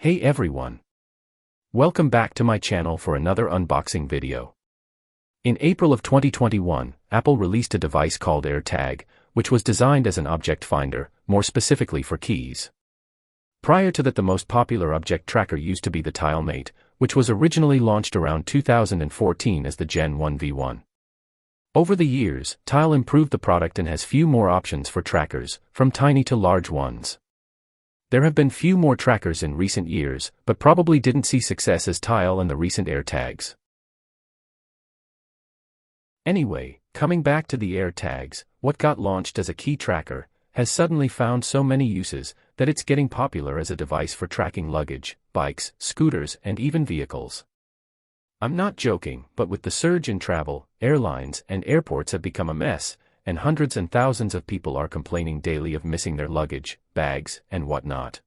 Hey everyone! Welcome back to my channel for another unboxing video. In April of 2021, Apple released a device called AirTag, which was designed as an object finder, more specifically for keys. Prior to that, the most popular object tracker used to be the TileMate, which was originally launched around 2014 as the Gen 1 V1. Over the years, Tile improved the product and has few more options for trackers, from tiny to large ones. There have been few more trackers in recent years, but probably didn't see success as Tile and the recent AirTags. Anyway, coming back to the AirTags, what got launched as a key tracker, has suddenly found so many uses, that it's getting popular as a device for tracking luggage, bikes, scooters, and even vehicles. I'm not joking, but with the surge in travel, airlines and airports have become a mess, and hundreds and thousands of people are complaining daily of missing their luggage, bags, and whatnot.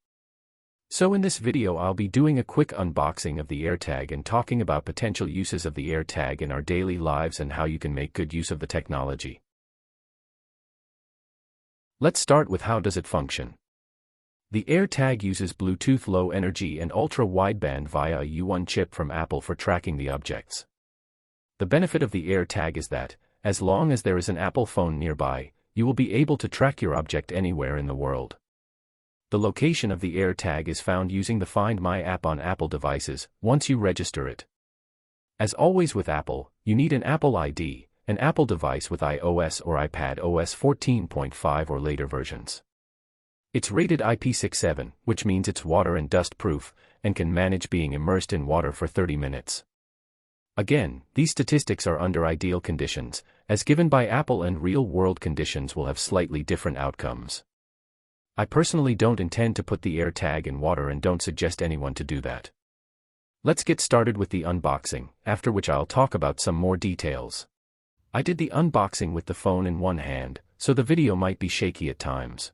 So in this video I'll be doing a quick unboxing of the AirTag and talking about potential uses of the AirTag in our daily lives and how you can make good use of the technology. Let's start with how does it function. The AirTag uses Bluetooth Low Energy and ultra-wideband via a U1 chip from Apple for tracking the objects. The benefit of the AirTag is that, as long as there is an Apple phone nearby, you will be able to track your object anywhere in the world. The location of the AirTag is found using the Find My app on Apple devices, once you register it. As always with Apple, you need an Apple ID, an Apple device with iOS or iPad OS 14.5 or later versions. It's rated IP67, which means it's water and dust proof, and can manage being immersed in water for 30 minutes. Again, these statistics are under ideal conditions, as given by Apple, and real-world conditions will have slightly different outcomes. I personally don't intend to put the AirTag in water and don't suggest anyone to do that. Let's get started with the unboxing, after which I'll talk about some more details. I did the unboxing with the phone in one hand, so the video might be shaky at times.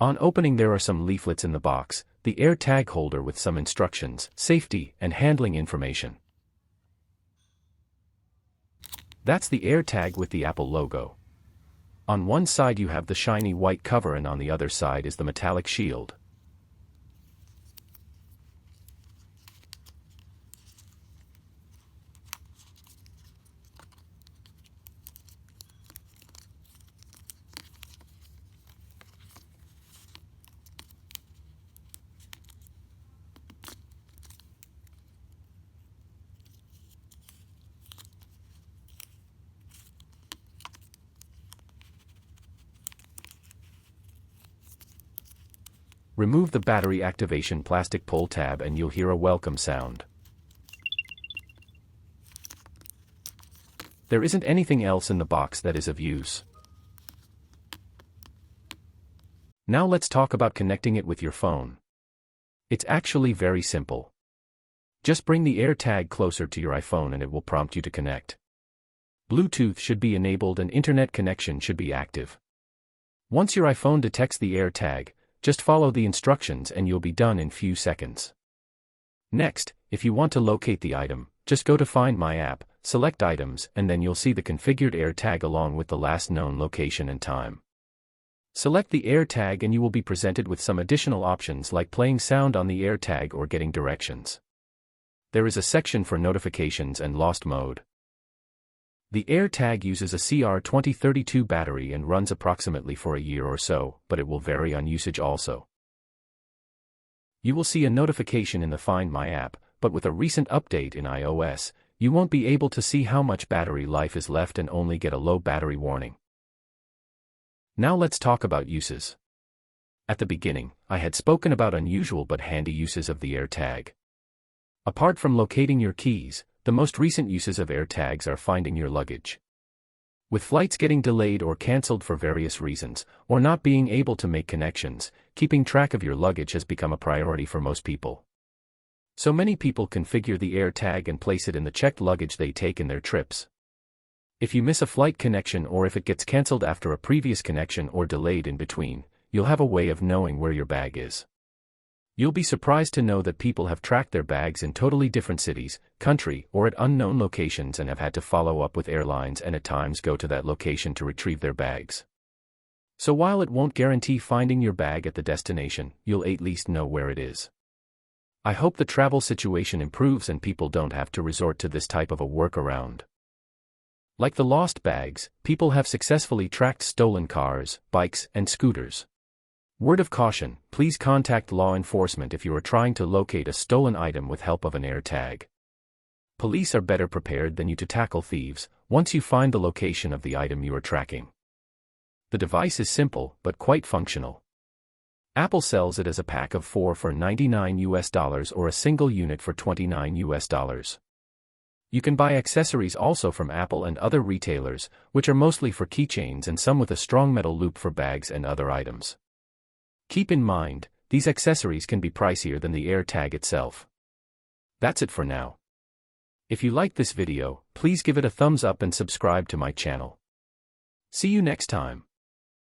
On opening, there are some leaflets in the box, the AirTag holder with some instructions, safety, and handling information. That's the AirTag with the Apple logo. On one side you have the shiny white cover and on the other side is the metallic shield. Remove the battery activation plastic pull tab and you'll hear a welcome sound. There isn't anything else in the box that is of use. Now let's talk about connecting it with your phone. It's actually very simple. Just bring the AirTag closer to your iPhone and it will prompt you to connect. Bluetooth should be enabled and internet connection should be active. Once your iPhone detects the AirTag, just follow the instructions and you'll be done in few seconds. Next, if you want to locate the item, just go to Find My app, select Items, and then you'll see the configured AirTag along with the last known location and time. Select the AirTag and you will be presented with some additional options like playing sound on the AirTag or getting directions. There is a section for notifications and lost mode. The AirTag uses a CR2032 battery and runs approximately for a year or so, but it will vary on usage also. You will see a notification in the Find My app, but with a recent update in iOS, you won't be able to see how much battery life is left and only get a low battery warning. Now let's talk about uses. At the beginning, I had spoken about unusual but handy uses of the AirTag. Apart from locating your keys, the most recent uses of AirTags are finding your luggage. With flights getting delayed or cancelled for various reasons, or not being able to make connections, keeping track of your luggage has become a priority for most people. So many people configure the AirTag and place it in the checked luggage they take in their trips. If you miss a flight connection or if it gets cancelled after a previous connection or delayed in between, you'll have a way of knowing where your bag is. You'll be surprised to know that people have tracked their bags in totally different cities, country, or at unknown locations and have had to follow up with airlines and at times go to that location to retrieve their bags. So while it won't guarantee finding your bag at the destination, you'll at least know where it is. I hope the travel situation improves and people don't have to resort to this type of a workaround. Like the lost bags, people have successfully tracked stolen cars, bikes, and scooters. Word of caution, please contact law enforcement if you are trying to locate a stolen item with help of an AirTag. Police are better prepared than you to tackle thieves once you find the location of the item you are tracking. The device is simple but quite functional. Apple sells it as a pack of 4 for $99 or a single unit for $29. You can buy accessories also from Apple and other retailers, which are mostly for keychains and some with a strong metal loop for bags and other items. Keep in mind, these accessories can be pricier than the AirTag itself. That's it for now. If you liked this video, please give it a thumbs up and subscribe to my channel. See you next time.